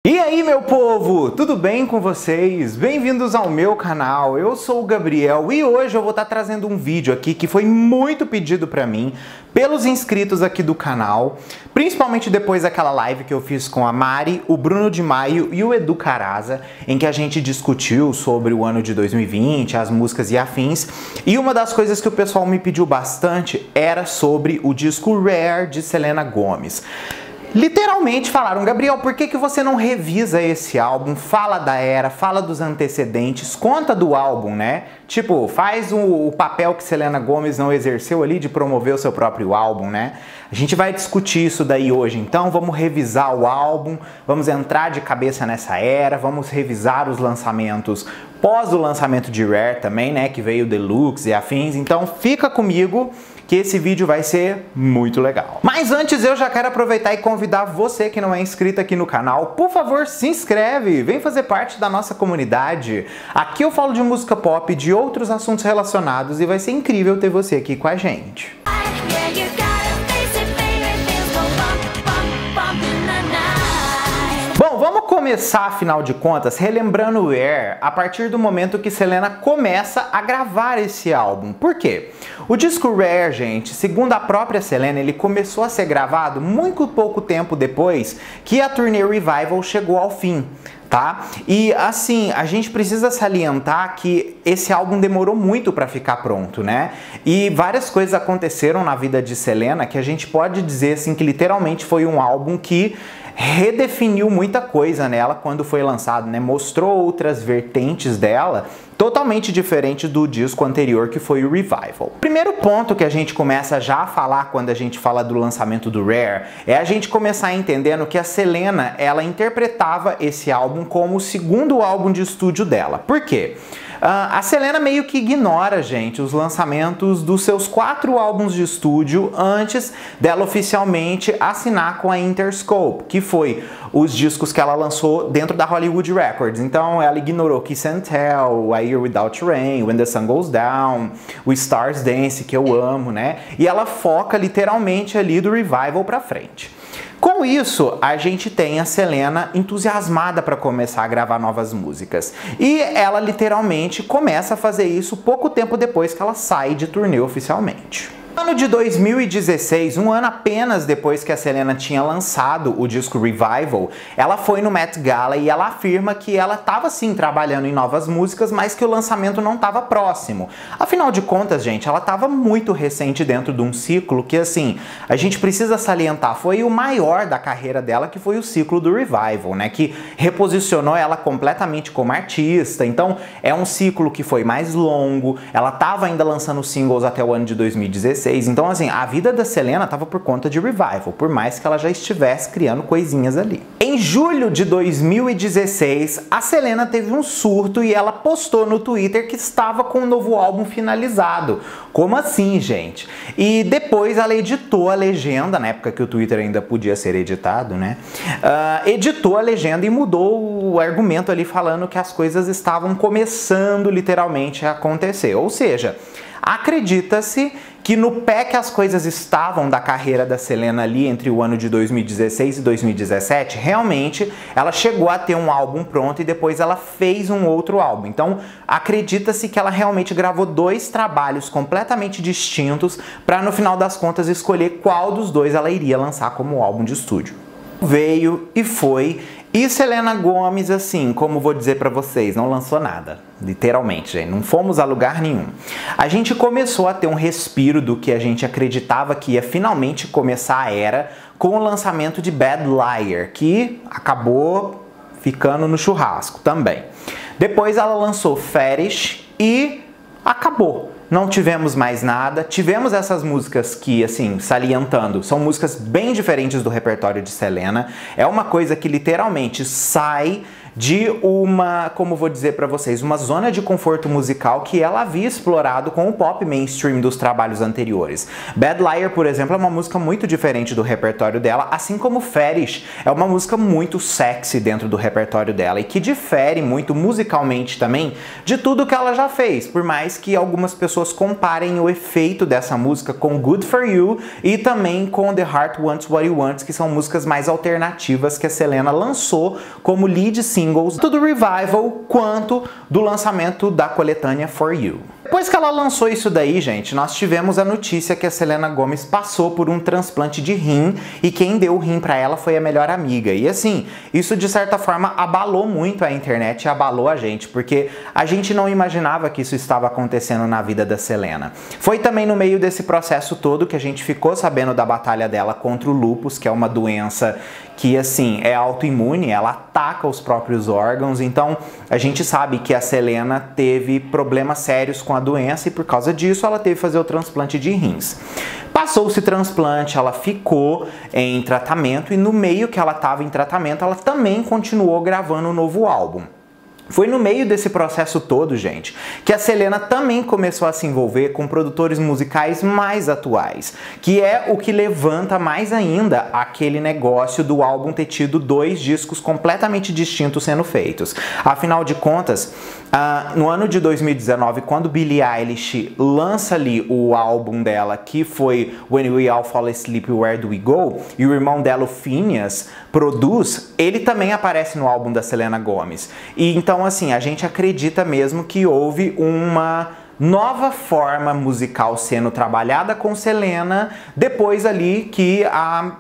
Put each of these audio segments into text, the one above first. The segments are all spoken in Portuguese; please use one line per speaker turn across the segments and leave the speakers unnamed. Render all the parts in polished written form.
E aí, meu povo, tudo bem com vocês? Bem-vindos ao meu canal, eu sou o Gabriel e hoje eu vou estar trazendo um vídeo aqui que foi muito pedido pra mim pelos inscritos aqui do canal, principalmente depois daquela live que eu fiz com a Mari, o Bruno de Maio e o Edu Caraza, em que a gente discutiu sobre o ano de 2020, as músicas e afins, e uma das coisas que o pessoal me pediu bastante era sobre o disco Rare de Selena Gomez. Literalmente falaram, Gabriel, por que você não revisa esse álbum? Fala da era, fala dos antecedentes, conta do álbum, né? Tipo, faz o papel que Selena Gomez não exerceu ali de promover o seu próprio álbum, né? A gente vai discutir isso daí hoje, então vamos revisar o álbum, vamos entrar de cabeça nessa era, vamos revisar os lançamentos pós o lançamento de Rare também, né? Que veio Deluxe e afins, então fica comigo que esse vídeo vai ser muito legal. Mas antes eu já quero aproveitar e convidar você que não é inscrito aqui no canal, por favor se inscreve, vem fazer parte da nossa comunidade. Aqui eu falo de música pop, de outros assuntos relacionados e vai ser incrível ter você aqui com a gente. Bom, vamos começar, afinal de contas, relembrando o Air a partir do momento que Selena começa a gravar esse álbum. Por quê? O disco Rare, gente, segundo a própria Selena, ele começou a ser gravado muito pouco tempo depois que a turnê Revival chegou ao fim. Tá? E assim, a gente precisa salientar que esse álbum demorou muito para ficar pronto, né? E várias coisas aconteceram na vida de Selena que a gente pode dizer assim que literalmente foi um álbum que redefiniu muita coisa nela quando foi lançado, né? Mostrou outras vertentes dela totalmente diferente do disco anterior, que foi o Revival. O primeiro ponto que a gente começa já a falar quando a gente fala do lançamento do Rare é a gente começar entendendo que a Selena, ela interpretava esse álbum como o segundo álbum de estúdio dela. Por quê? A Selena meio que ignora, gente, os lançamentos dos seus 4 álbuns de estúdio antes dela oficialmente assinar com a Interscope, que foi os discos que ela lançou dentro da Hollywood Records. Então ela ignorou Kiss and Tell, A Year Without Rain, When the Sun Goes Down, o Stars Dance, que eu amo, né? E ela foca literalmente ali do Revival pra frente. Com isso, a gente tem a Selena entusiasmada para começar a gravar novas músicas. E ela literalmente começa a fazer isso pouco tempo depois que ela sai de turnê oficialmente. No ano de 2016, um ano apenas depois que a Selena tinha lançado o disco Revival, ela foi no Met Gala e ela afirma que ela estava sim trabalhando em novas músicas, mas que o lançamento não estava próximo. Afinal de contas, gente, ela estava muito recente dentro de um ciclo que, assim, a gente precisa salientar, foi o maior da carreira dela, que foi o ciclo do Revival, né, que reposicionou ela completamente como artista. Então, é um ciclo que foi mais longo, ela estava ainda lançando singles até o ano de 2016, então assim, a vida da Selena estava por conta de Revival, por mais que ela já estivesse criando coisinhas ali. Em julho de 2016, a Selena teve um surto e ela postou no Twitter que estava com um novo álbum finalizado. Como assim, gente? E depois ela editou a legenda, na época que o Twitter ainda podia ser editado, né? Editou a legenda e mudou o argumento ali falando que as coisas estavam começando literalmente a acontecer. Ou seja, acredita-se que no pé que as coisas estavam da carreira da Selena ali entre o ano de 2016 e 2017, realmente ela chegou a ter um álbum pronto e depois ela fez um outro álbum. Então acredita-se que ela realmente gravou 2 trabalhos completamente distintos para no final das contas escolher qual dos 2 ela iria lançar como álbum de estúdio. Veio e foi. E Selena Gomez, assim, como vou dizer pra vocês, não lançou nada. Literalmente, gente, não fomos a lugar nenhum. A gente começou a ter um respiro do que a gente acreditava que ia finalmente começar a era com o lançamento de Bad Liar, que acabou ficando no churrasco também. Depois ela lançou Fetish e acabou. Não tivemos mais nada, tivemos essas músicas que, assim, salientando, são músicas bem diferentes do repertório de Selena. É uma coisa que literalmente sai de uma, como vou dizer pra vocês, uma zona de conforto musical que ela havia explorado com o pop mainstream dos trabalhos anteriores. Bad Liar, por exemplo, é uma música muito diferente do repertório dela, assim como Fetish é uma música muito sexy dentro do repertório dela e que difere muito musicalmente também de tudo que ela já fez, por mais que algumas pessoas pessoas comparem o efeito dessa música com Good For You e também com The Heart Wants What It Wants, que são músicas mais alternativas que a Selena lançou como lead singles, tanto do Revival quanto do lançamento da coletânea For You. Depois que ela lançou isso daí, gente, nós tivemos a notícia que a Selena Gomez passou por um transplante de rim e quem deu o rim pra ela foi a melhor amiga. E assim, isso de certa forma abalou muito a internet, abalou a gente, porque a gente não imaginava que isso estava acontecendo na vida da Selena. Foi também no meio desse processo todo que a gente ficou sabendo da batalha dela contra o lúpus, que é uma doença que, assim, é autoimune, ela ataca os próprios órgãos, então a gente sabe que a Selena teve problemas sérios com a doença e por causa disso ela teve que fazer o transplante de rins. Passou-se transplante, ela ficou em tratamento e no meio que ela estava em tratamento, ela também continuou gravando um novo álbum. Foi no meio desse processo todo, gente, que a Selena também começou a se envolver com produtores musicais mais atuais, que é o que levanta mais ainda aquele negócio do álbum ter tido 2 discos completamente distintos sendo feitos. Afinal de contas, no ano de 2019, quando Billie Eilish lança ali o álbum dela, que foi When We All Fall Asleep, Where Do We Go, e o irmão dela, o Phineas, produz, ele também aparece no álbum da Selena Gomez. E então, assim, a gente acredita mesmo que houve uma nova forma musical sendo trabalhada com Selena depois ali que a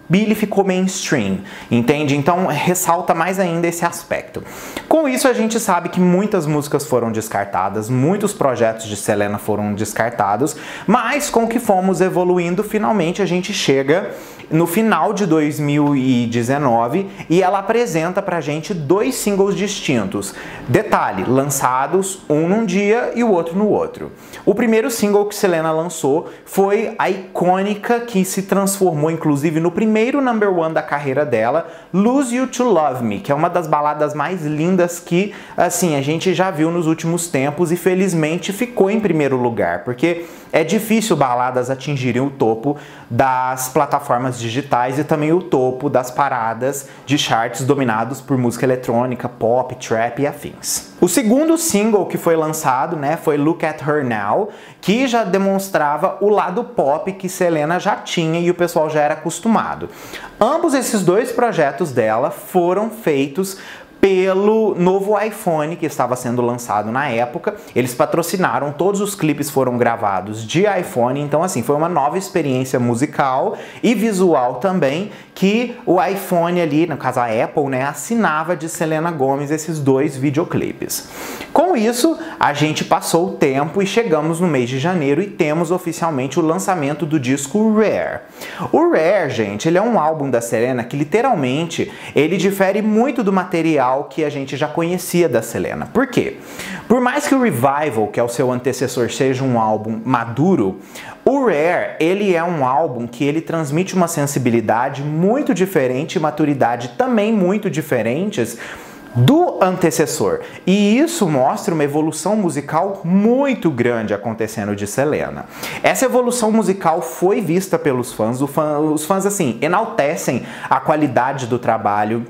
Billie ficou mainstream, entende? Então ressalta mais ainda esse aspecto. Com isso a gente sabe que muitas músicas foram descartadas, muitos projetos de Selena foram descartados, mas com que fomos evoluindo, finalmente a gente chega no final de 2019 e ela apresenta pra gente 2 singles distintos. Detalhe, lançados um num dia e o outro no outro. O primeiro single que Selena lançou foi a icônica que se transformou inclusive no primeiro number 1 da carreira dela, Lose You to Love Me, que é uma das baladas mais lindas que, assim, a gente já viu nos últimos tempos e felizmente ficou em primeiro lugar, porque é difícil baladas atingirem o topo das plataformas digitais e também o topo das paradas de charts dominados por música eletrônica, pop, trap e afins. O segundo single que foi lançado, né, foi Look at Her Now, que já demonstrava o lado pop que Selena já tinha e o pessoal já era acostumado. Ambos esses 2 projetos dela foram feitos pelo novo iPhone que estava sendo lançado na época. Eles patrocinaram, todos os clipes foram gravados de iPhone, então assim, foi uma nova experiência musical e visual também, que o iPhone ali, no caso a Apple, né, assinava de Selena Gomez esses 2 videoclipes. Com isso, a gente passou o tempo e chegamos no mês de janeiro e temos oficialmente o lançamento do disco Rare. O Rare, gente, ele é um álbum da Selena que literalmente, ele difere muito do material que a gente já conhecia da Selena. Por quê? Por mais que o Revival, que é o seu antecessor, seja um álbum maduro, o Rare, ele é um álbum que ele transmite uma sensibilidade muito diferente e maturidade também muito diferentes do antecessor. E isso mostra uma evolução musical muito grande acontecendo de Selena. Essa evolução musical foi vista pelos fãs, os fãs assim, enaltecem a qualidade do trabalho,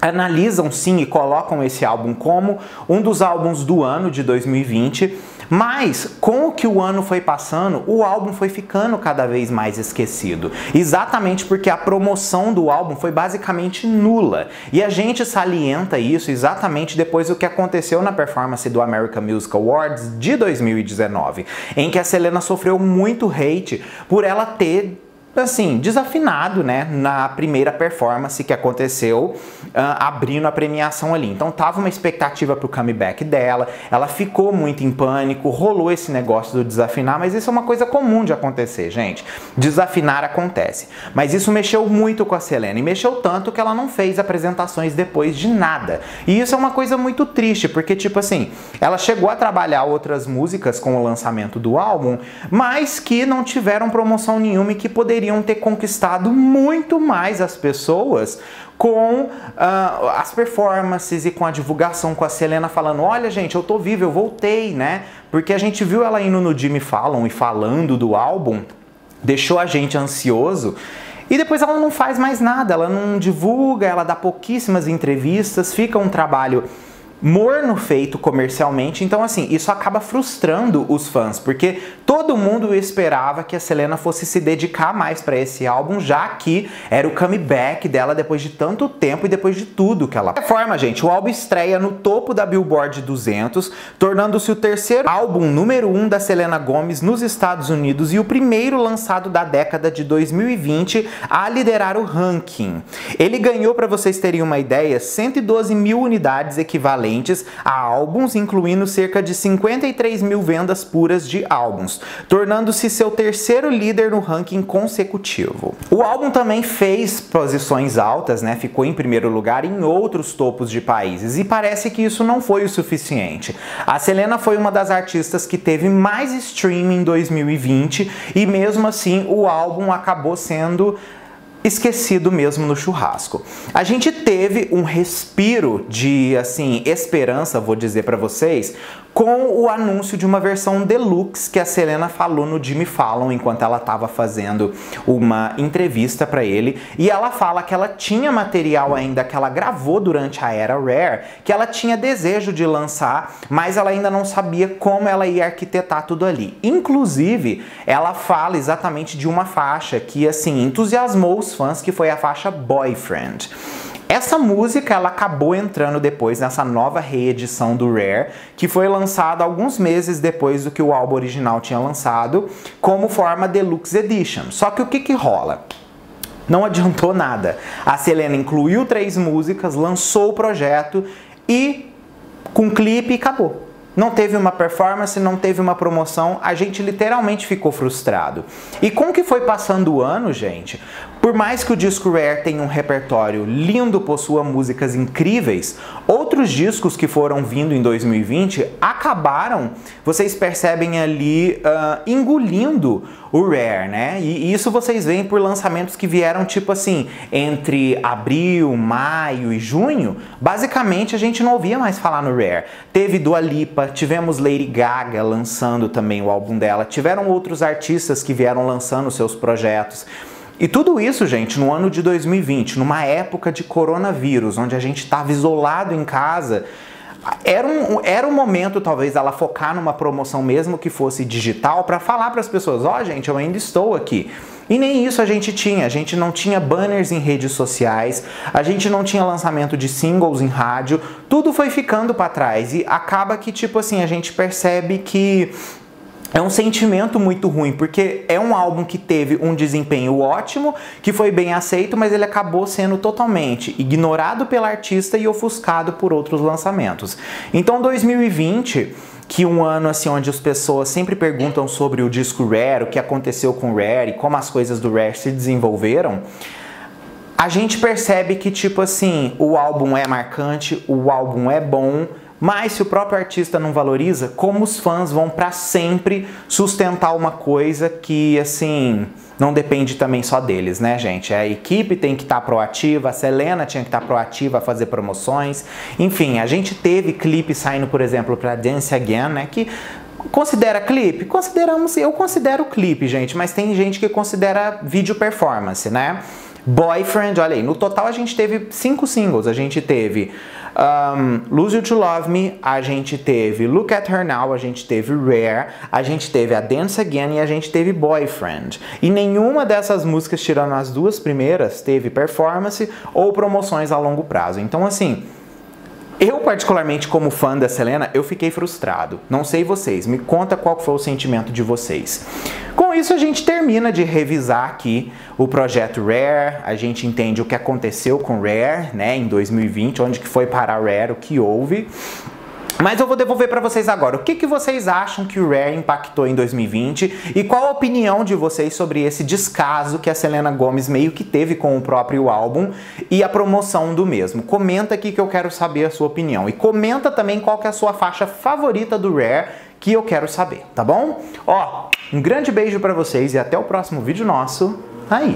analisam sim e colocam esse álbum como um dos álbuns do ano de 2020, mas com o que o ano foi passando, o álbum foi ficando cada vez mais esquecido, exatamente porque a promoção do álbum foi basicamente nula, e a gente salienta isso exatamente depois do que aconteceu na performance do American Music Awards de 2019, em que a Selena sofreu muito hate por ela ter assim, desafinado, né, na primeira performance que aconteceu, abrindo a premiação ali. Então tava uma expectativa pro comeback dela, ela ficou muito em pânico, rolou esse negócio do desafinar, mas isso é uma coisa comum de acontecer, gente. Desafinar acontece. Mas isso mexeu muito com a Selena, e mexeu tanto que ela não fez apresentações depois de nada. E isso é uma coisa muito triste, porque tipo assim, ela chegou a trabalhar outras músicas com o lançamento do álbum, mas que não tiveram promoção nenhuma e que poderiam ter conquistado muito mais as pessoas com as performances e com a divulgação, com a Selena falando, olha gente, eu tô viva, eu voltei, né? Porque a gente viu ela indo no Jimmy Fallon e falando do álbum, deixou a gente ansioso. E depois ela não faz mais nada, ela não divulga, ela dá pouquíssimas entrevistas, fica um trabalho morno feito comercialmente, então assim, isso acaba frustrando os fãs, porque todo mundo esperava que a Selena fosse se dedicar mais para esse álbum, já que era o comeback dela depois de tanto tempo e depois de tudo que ela... De qualquer forma, gente, o álbum estreia no topo da Billboard 200, tornando-se o terceiro álbum número 1 da Selena Gomez nos Estados Unidos e o primeiro lançado da década de 2020 a liderar o ranking. Ele ganhou, para vocês terem uma ideia, 112 mil unidades equivalentes a álbuns, incluindo cerca de 53 mil vendas puras de álbuns, tornando-se seu terceiro líder no ranking consecutivo. O álbum também fez posições altas, né? Ficou em primeiro lugar em outros topos de países, e parece que isso não foi o suficiente. A Selena foi uma das artistas que teve mais streaming em 2020 e mesmo assim o álbum acabou sendo esquecido mesmo no churrasco. A gente teve um respiro de, assim, esperança, vou dizer pra vocês, com o anúncio de uma versão deluxe que a Selena falou no Jimmy Fallon enquanto ela estava fazendo uma entrevista para ele, e ela fala que ela tinha material ainda que ela gravou durante a era Rare, que ela tinha desejo de lançar, mas ela ainda não sabia como ela ia arquitetar tudo ali. Inclusive, ela fala exatamente de uma faixa que, assim, entusiasmou os fãs, que foi a faixa Boyfriend. Essa música ela acabou entrando depois nessa nova reedição do Rare, que foi lançada alguns meses depois do que o álbum original tinha lançado, como forma Deluxe Edition. Só que o que rola? Não adiantou nada. A Selena incluiu 3 músicas, lançou o projeto e com clipe acabou. Não teve uma performance, não teve uma promoção, a gente literalmente ficou frustrado. E com que foi passando o ano, gente, por mais que o disco Rare tenha um repertório lindo, possua músicas incríveis, outros discos que foram vindo em 2020 acabaram, vocês percebem ali, engolindo o Rare, né? E isso vocês veem por lançamentos que vieram tipo assim, entre abril, maio e junho, basicamente a gente não ouvia mais falar no Rare. Teve Dua Lipa, tivemos Lady Gaga lançando também o álbum dela, tiveram outros artistas que vieram lançando seus projetos. E tudo isso, gente, no ano de 2020, numa época de coronavírus, onde a gente estava isolado em casa, era um momento, talvez, ela focar numa promoção mesmo que fosse digital para falar para as pessoas, ó, gente, eu ainda estou aqui. E nem isso a gente não tinha banners em redes sociais, a gente não tinha lançamento de singles em rádio, tudo foi ficando para trás e acaba que, tipo assim, a gente percebe que é um sentimento muito ruim, porque é um álbum que teve um desempenho ótimo, que foi bem aceito, mas ele acabou sendo totalmente ignorado pela artista e ofuscado por outros lançamentos. Então 2020, que um ano assim onde as pessoas sempre perguntam sobre o disco Rare, o que aconteceu com o Rare e como as coisas do Rare se desenvolveram, a gente percebe que, tipo assim, o álbum é marcante, o álbum é bom, mas se o próprio artista não valoriza, como os fãs vão para sempre sustentar uma coisa que, assim, não depende também só deles, né, gente? A equipe tem que estar proativa, a Selena tinha que estar proativa a fazer promoções. Enfim, a gente teve clipe saindo, por exemplo, para Dance Again, né, que considera clipe? Consideramos, eu considero clipe, gente, mas tem gente que considera vídeo performance, né? Boyfriend, olha aí, no total a gente teve 5 singles, a gente teve Lose You to Love Me, a gente teve Look at Her Now, a gente teve Rare, a gente teve a Dance Again e a gente teve Boyfriend. E nenhuma dessas músicas, tirando as 2 primeiras, teve performance ou promoções a longo prazo. Então, assim, eu particularmente como fã da Selena, eu fiquei frustrado. Não sei vocês, me conta qual foi o sentimento de vocês. Com isso a gente termina de revisar aqui o projeto Rare, a gente entende o que aconteceu com Rare, né, em 2020, onde que foi parar Rare, o que houve. Mas eu vou devolver para vocês agora. O que vocês acham que o Rare impactou em 2020 e qual a opinião de vocês sobre esse descaso que a Selena Gomez meio que teve com o próprio álbum e a promoção do mesmo? Comenta aqui que eu quero saber a sua opinião. E comenta também qual que é a sua faixa favorita do Rare, que eu quero saber, tá bom? Ó, um grande beijo para vocês e até o próximo vídeo nosso aí.